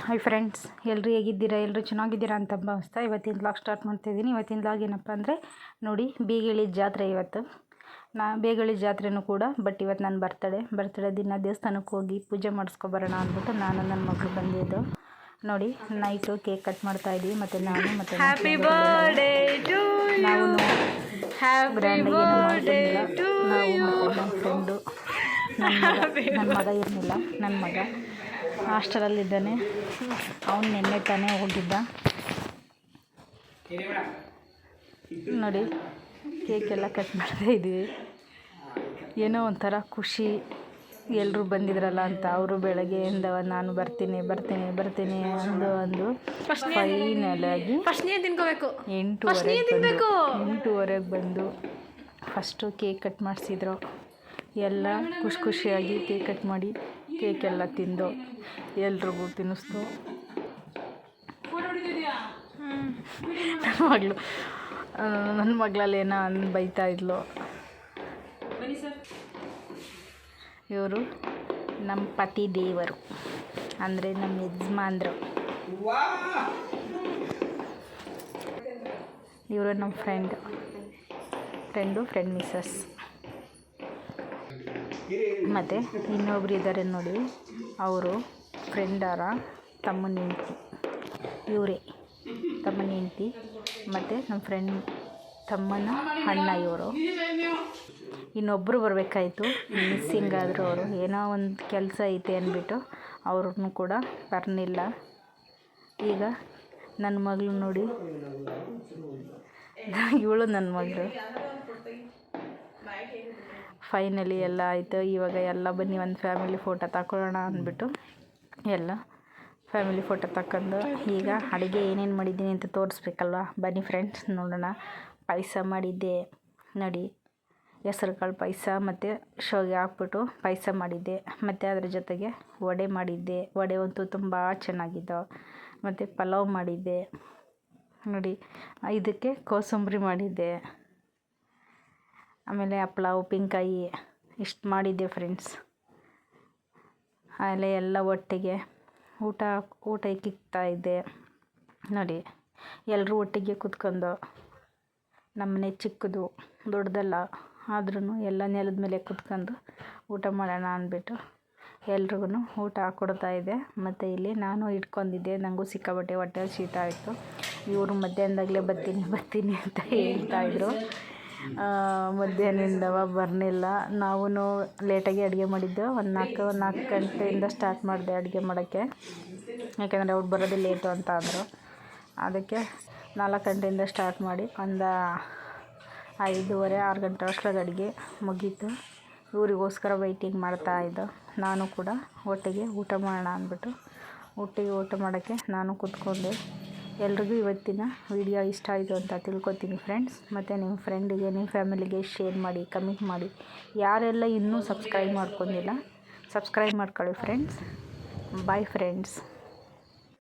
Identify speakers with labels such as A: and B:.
A: Hi friends, ಎಲ್ಲರೂ ಹೇಗಿದ್ದೀರಾ? ಎಲ್ಲರೂ ಚೆನ್ನಾಗಿದ್ದೀರಾ ಅಂತ ಭಾವಿಸ್ತಾ ಇವತ್ತಿನ ವ್ಲಾಗ್ ಸ್ಟಾರ್ಟ್ ಮಾಡ್ತಾಯಿದ್ದೀನಿ. ಇವತ್ತಿನ ವ್ಲಾಗ್ ಏನಪ್ಪ ಅಂದರೆ ನೋಡಿ, ಬೇಗಳಿ ಜಾತ್ರೆ ಇವತ್ತು. ಬೇಗಳಿ ಜಾತ್ರೆನೂ ಕೂಡ, ಬಟ್ ಇವತ್ತು ನನ್ನ ಬರ್ತಡೇ ದಿನ ದೇವಸ್ಥಾನಕ್ಕೆ ಹೋಗಿ ಪೂಜೆ ಮಾಡಿಸ್ಕೊಬರೋಣ ಅಂದ್ಬಿಟ್ಟು ನಾನು ನನ್ನ ಮಗಳು ಬಂದಿದ್ದು. ನೋಡಿ, ನೈಟು ಕೇಕ್ ಕಟ್ ಮಾಡ್ತಾಯಿದ್ವಿ. ಮತ್ತು ನಾನು ಮತ್ತು ನಾವು ಗ್ರ್ಯಾಂಡಾಗಿ ಏನು ಮಾಡ್ಕೊಂಡಿಲ್ಲ. ನಾವು ಮತ್ತು ನನ್ನ ಫ್ರೆಂಡು, ನನ್ನ ಮಗ ಇರಲಿಲ್ಲ. ನನ್ನ ಮಗ ಹಾಸ್ಟೆಲಲ್ಲಿದ್ದಾನೆ. ಅವನು ನೆನ್ನೆ ತಾನೇ ಹೋಗಿದ್ದ. ನೋಡಿ, ಕೇಕೆಲ್ಲ ಕಟ್ ಮಾಡ್ತಾಯಿದ್ವಿ. ಏನೋ ಒಂಥರ ಖುಷಿ, ಎಲ್ಲರೂ ಬಂದಿದ್ರಲ್ಲ ಅಂತ. ಅವರು ಬೆಳಗ್ಗೆಯಿಂದ ನಾನು ಬರ್ತೀನಿ ಅಂದು ಫೈನಲ್ ಆಗಿ 8:30 ಬಂದು ಫಸ್ಟು ಕೇಕ್ ಕಟ್ ಮಾಡಿಸಿದ್ರು. ಎಲ್ಲ ಖುಷಿಯಾಗಿ ಕೇಕ್ ಕಟ್ ಮಾಡಿ ಕೇಕೆಲ್ಲ ತಿಂದು ಎಲ್ರಿಗೂ ತಿನ್ನಿಸ್ತು. ನನ್ನ ಮಗಳಲ್ಲೇನೋ ಬೈತಾ ಇದ್ಲು. ಇವರು ನಮ್ಮ ಪತಿ ದೇವರು, ಅಂದರೆ ನಮ್ಮ ಯಜಮಾನ್ರು. ಇವರು ನಮ್ಮ ಫ್ರೆಂಡ್ ಮಿಸ್ಸಸ್. ಮತ್ತು ಇನ್ನೊಬ್ರು ಇದ್ದಾರೆ ನೋಡಿ, ಅವರು ಫ್ರೆಂಡರ ತಮ್ಮನ ಹೆಂಡ್ತಿ. ಇವರೇ ತಮ್ಮನ ಹೆಂಡ್ತಿ. ಮತ್ತು ನಮ್ಮ ಫ್ರೆಂಡ್ ತಮ್ಮನ ಅಣ್ಣ ಇವರು. ಇನ್ನೊಬ್ಬರು ಬರಬೇಕಾಯ್ತು, ಮಿಸ್ಸಿಂಗ್ ಆದರು. ಅವರು ಏನೋ ಒಂದು ಕೆಲಸ ಐತೆ ಅಂದ್ಬಿಟ್ಟು ಅವ್ರನ್ನೂ ಕೂಡ ಬರಲಿಲ್ಲ. ಈಗ ನನ್ನ ಮಗಳು ನೋಡಿ, ಇವಳು ನನ್ನ ಮಗಳು. ಫೈನಲಿ ಎಲ್ಲ ಆಯಿತು. ಇವಾಗ ಎಲ್ಲ ಬನ್ನಿ ಒಂದು ಫ್ಯಾಮಿಲಿ ಫೋಟೋ ತಗೊಳ್ಳೋಣ ಅಂದ್ಬಿಟ್ಟು ಎಲ್ಲ ಫ್ಯಾಮಿಲಿ ಫೋಟೋ ತಗೊಂಡು ಈಗ ಅಡುಗೆ ಏನೇನು ಮಾಡಿದ್ದೀನಿ ಅಂತ ತೋರಿಸ್ಬೇಕಲ್ವ. ಬನ್ನಿ ಫ್ರೆಂಡ್ಸ್, ನೋಡೋಣ. ಪಾಯಸ ಮಾಡಿದ್ದೆ ನೋಡಿ, ಹೆಸರು ಕಾಳು ಪಾಯಸ ಮತ್ತು ಶಾವಿಗೆ ಹಾಕ್ಬಿಟ್ಟು ಪಾಯಸ ಮಾಡಿದ್ದೆ. ಮತ್ತು ಅದ್ರ ಜೊತೆಗೆ ವಡೆ ಮಾಡಿದ್ದೆ. ವಡೆ ಅಂತೂ ತುಂಬ ಚೆನ್ನಾಗಿದ್ದವು. ಮತ್ತು ಪಲಾವ್ ಮಾಡಿದ್ದೆ ನೋಡಿ. ಇದಕ್ಕೆ ಕೋಸಂಬರಿ ಮಾಡಿದ್ದೆ. ಆಮೇಲೆ ಹಪ್ಳ, ಉಪ್ಪಿನಕಾಯಿ ಇಷ್ಟು ಮಾಡಿದ್ದೆ ಫ್ರೆಂಡ್ಸ್. ಆಮೇಲೆ ಎಲ್ಲ ಒಟ್ಟಿಗೆ ಊಟ ಇಕ್ತಾಯಿದ್ದೆ ನೋಡಿ. ಎಲ್ಲರೂ ಒಟ್ಟಿಗೆ ಕೂತ್ಕೊಂಡು, ನಮ್ಮನೆ ಚಿಕ್ಕದು, ದೊಡ್ಡದಲ್ಲ, ಆದ್ರೂ ಎಲ್ಲ ನೆಲದ ಮೇಲೆ ಕೂತ್ಕೊಂಡು ಊಟ ಮಾಡೋಣ ಅಂದ್ಬಿಟ್ಟು ಎಲ್ರಿಗೂ ಊಟ ಕೊಡ್ತಾಯಿದ್ದೆ. ಮತ್ತು ಇಲ್ಲಿ ನಾನು ಇಟ್ಕೊಂಡಿದ್ದೆ. ನನಗೂ ಸಿಕ್ಕಾಬಟ್ಟೆ ಹೊಟ್ಟೆ ಶೀತ ಆಯಿತು. ಇವರು ಮಧ್ಯಾಹ್ನದಾಗಲೇ ಬರ್ತೀನಿ ಅಂತ ಹೇಳ್ತಾಯಿದ್ರು. ಮಧ್ಯಾಹ್ನದಿಂದವ ಬರಲಿಲ್ಲ. ನಾವು ಲೇಟಾಗಿ ಅಡುಗೆ ಮಾಡಿದ್ದು. ಒಂದು 4 ಗಂಟೆಯಿಂದ ಸ್ಟಾರ್ಟ್ ಮಾಡಿದೆ ಅಡುಗೆ ಮಾಡೋಕ್ಕೆ. ಯಾಕೆಂದರೆ ಅವ್ರು ಬರೋದು ಲೇಟು ಅಂತ ಅಂದರು. ಅದಕ್ಕೆ 4 ಗಂಟೆಯಿಂದ ಸ್ಟಾರ್ಟ್ ಮಾಡಿ ಒಂದು 5:30, 6 ಗಂಟೆ ಅಷ್ಟೊಳಗೆ ಅಡುಗೆ ಮುಗೀತು. ಇವರಿಗೋಸ್ಕರ ವೆಯ್ಟಿಂಗ್ ಮಾಡ್ತಾಯಿದ್ದು. ನಾನು ಕೂಡ ಒಟ್ಟಿಗೆ ಊಟ ಮಾಡೋಣ ಅಂದ್ಬಿಟ್ಟು ಒಟ್ಟಿಗೆ ಊಟ ಮಾಡೋಕ್ಕೆ ನಾನು ಕೂತ್ಕೊಂಡೆ. ಎಲ್ರಿಗೂ ಇವತ್ತಿನ ವಿಡಿಯೋ ಇಷ್ಟ ಆಯಿತು ಅಂತ ತಿಳ್ಕೊತೀನಿ ಫ್ರೆಂಡ್ಸ್. ಮತ್ತು ನಿಮ್ಮ ಫ್ರೆಂಡಿಗೆ, ನಿಮ್ಮ ಫ್ಯಾಮಿಲಿಗೆ ಶೇರ್ ಮಾಡಿ, ಕಮೆಂಟ್ ಮಾಡಿ. ಯಾರೆಲ್ಲ ಇನ್ನೂ ಸಬ್ಸ್ಕ್ರೈಬ್ ಮಾಡ್ಕೊಂಡಿಲ್ಲ, ಸಬ್ಸ್ಕ್ರೈಬ್ ಮಾಡ್ಕೊಳ್ಳಿ ಫ್ರೆಂಡ್ಸ್. Bye friends.